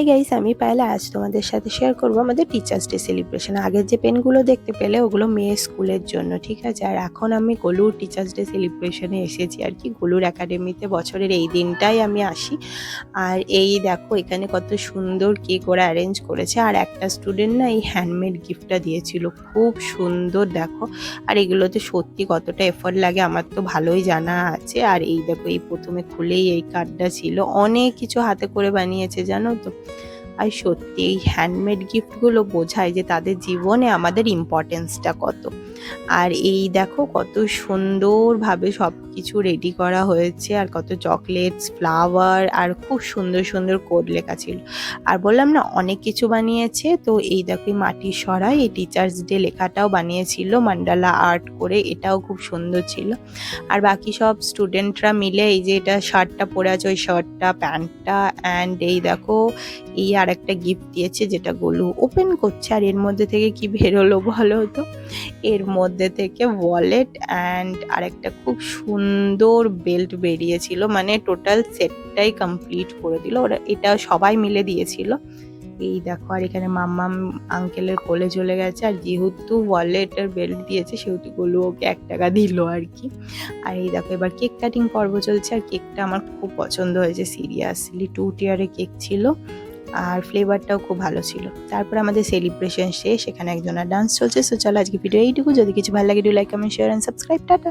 Hi guys, আমি পায়েল। আজ তোমাদের সাথে শেয়ার করব আমাদের টিচার্স ডে সেলিব্রেশন। আগের যে পেনগুলো দেখতে পেলে ওগুলো মেয়ে স্কুলের জন্য, ঠিক আছে। আর এখন আমি গলুর টিচার্স ডে সেলিব্রেশনে এসেছি আর কি। গলুর একাডেমিতে বছরের এই দিনটাই আমি আসি। আর এই দেখো এখানে কত সুন্দর কেক ওরা অ্যারেঞ্জ করেছে। আর একটা স্টুডেন্ট না এই হ্যান্ডমেড গিফটটা দিয়েছিল, খুব সুন্দর দেখো। আর এগুলোতে সত্যি কতটা এফর্ট লাগে আমার তো ভালোই জানা আছে। আর এই দেখো এই প্রথমে খুলেই এই কার্ডটা ছিল, অনেক কিছু হাতে করে বানিয়েছে জানো তো। আর সত্যি এই হ্যান্ডমেড গিফটগুলো বোঝায় যে তাদের জীবনে আমাদের ইম্পর্টেন্সটা কত। আর এই দেখো কত সুন্দরভাবে সব কিছু রেডি করা হয়েছে, আর কত চকলেটস, ফ্লাওয়ার, আর খুব সুন্দর সুন্দর কোড লেখা ছিল। আর বললাম না অনেক কিছু বানিয়েছে। তো এই দেখো এই মাটির সরাই এই টিচার্স ডে লেখাটাও বানিয়েছিল মান্ডালা আর্ট করে, এটাও খুব সুন্দর ছিল। আর বাকি সব স্টুডেন্টরা মিলে এই যে এটা শার্টটা পরে আছে, ওই শার্টটা, প্যান্টটা, অ্যান্ড এই দেখো এই আর একটা গিফট দিয়েছে যেটা গোলু ওপেন করছে। আর এর মধ্যে থেকে কি বেরোলো বলো তো? এর মধ্যে থেকে ওয়ালেট অ্যান্ড আরেকটা খুব সুন্দর বেল্ট বেরিয়েছিল, মানে টোটাল সেটটাই কমপ্লিট করে দিল ওরা। এটা সবাই মিলে দিয়েছিল। এই দেখো, আর এখানে মাম্মাম আঙ্কেলের কোলে চলে গেছে। আর যেহেতু ওয়ালেট আর বেল্ট দিয়েছে সেহেতু গোলু ওকে 1 টাকা দিল আর কি। আর এই দেখো এবার কেক কাটিং পর্ব চলছে। আর কেকটা আমার খুব পছন্দ হয়েছে, সিরিয়াসলি 2 টিয়ারে কেক ছিল। আর ফ্লেভারটাও খুব ভালো ছিল। তারপর আমাদের সেলিব্রেশন শেষ, এখানে একজনের ডান্স চলছে। সো চলো আজকে ভিডিও এইটুকু। যদি কিছু ভালো লাগে do like, comment, share and subscribe. Tata.